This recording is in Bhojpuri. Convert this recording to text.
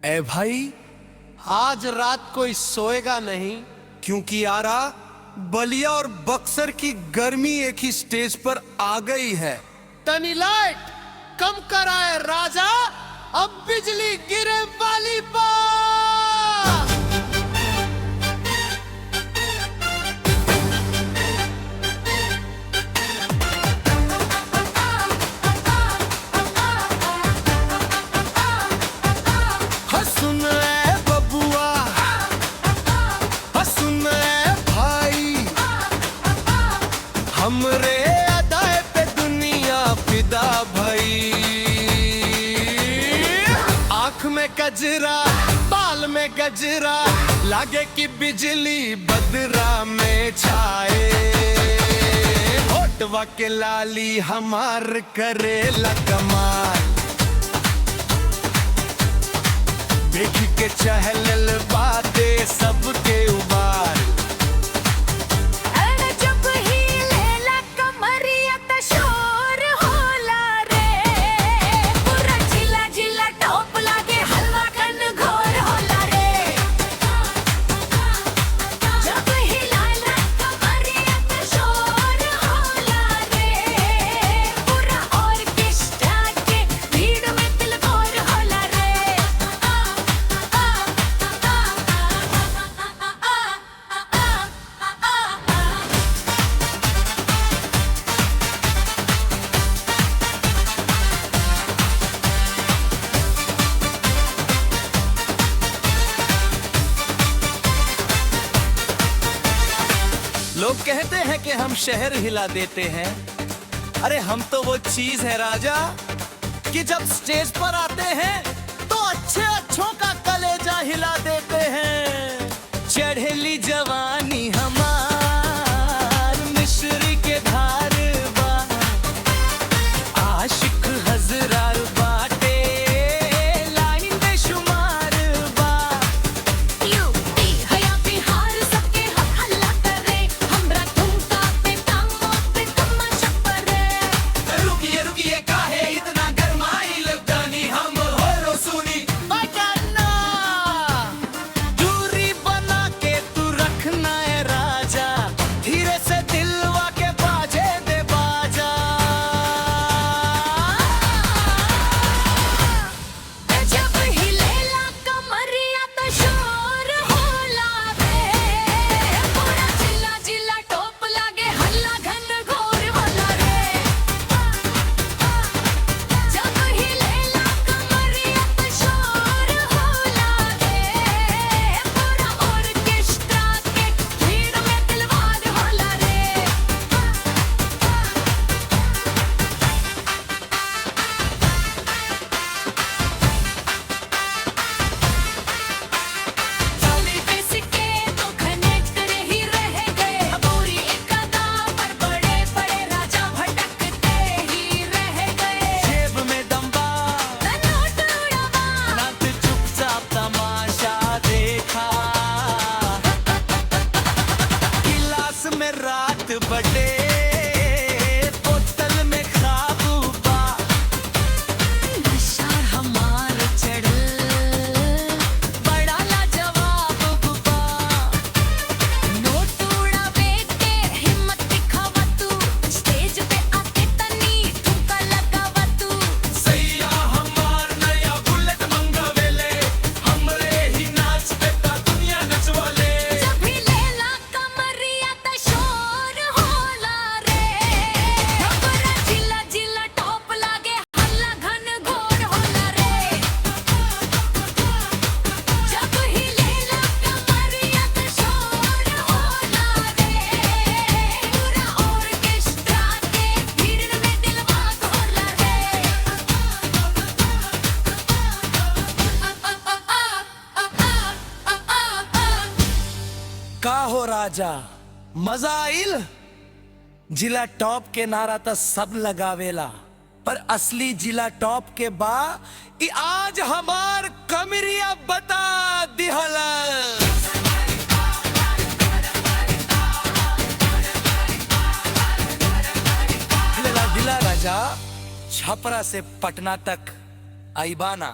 ए भाई, आज रात कोई सोएगा नहीं, क्योंकि यारा बलिया और बक्सर की गर्मी एक ही स्टेज पर आ गई है। तनी लाइट कम कराए राजा, अब बिजली गिरे वाली बात। सुन ए बबुआ, सुन ए भाई, हमरे अदाए पे दुनिया फिदा भई। आँख में गजरा, बाल में गजरा, लागे कि बिजली बदरा में छाए। होठवा के लाली हमार करेला कमाल, देखी के चहल बाते सबके उबार। अरे जब ही लेला कमरिया त शोर होला रे, पूरा जिला जिला टॉप लागे, हलवा कन घोर होला रे। जब ही लेला कमरिया त शोर होला रे, पूरा ऑर्केस्ट्रा के भीड़ में दिल भोर होला रे। लोग कहते हैं कि हम शहर हिला देते हैं। अरे हम तो वो चीज है राजा कि जब स्टेज पर आते हैं तो अच्छे अच्छों का कलेजा हिला देते हैं। चढ़ेली जवानी हमार मिश्री के धार बा, आशिक हजरार बाटे, लाइन बेशुमार बा। यूपी हया बिहार सबके हक हल्ला करे, हमरा ठुमका पे टांगों पे तमाशा करे। रुकिए रुकिए काहे इतना गरमाइल जानी, हम होरो सुनी बजाना। दूरी बना के तू रखना है राजा, धीरे से दिलवा के बाजे दे बाजा। जब ही लेला कमरिया त शोर होला रे, पूरा जिला जिला टॉप लागे, हल्ला घन घोर होला रे। जब ही लेला कमरिया त शोर होला रे, पूरा ऑर्केस्ट्रा के भीड़ में दिलवार होला रे। चाली बेसिके तो कनेक्ट ही रह गए, पूरी एक अदा पर बड़े बड़े राजा भटकते ही रह गए। जेब में दम्बा नोट उड़ावा, नाच चुपचाप तमाशा देखा, गिलास में रात बटे, बोतल में खाबूबा। नशा हमार चढ़ल, बड़ा लाजवाब बुबा। नोट उड़ावे के हिम्मत दिखावा तू, स्टेज पे आके तनी ठुमका लगावा तू। सैया हमार नया बुलेट मंगवेले, हमरे ही नाच पे ता दुनिया नचवाले। जब भी लेला कमरिया त शोर होला रे, पूरा जिला जिला टॉप लागे, हल्ला घन घोर होला रे। जब ही लेला कमरिया त शोर होला रे, पूरा ऑर्केस्ट्रा के भीड़ में दिलवा होला रे। का हो राजा, मजा आइल? जिला टॉप के नारा तो सब लगावेला, पर असली जिला टॉप के बा ई आज हमार कमरिया बता दिहला। दिला दिला राजा, छपरा से पटना तक आईबाना।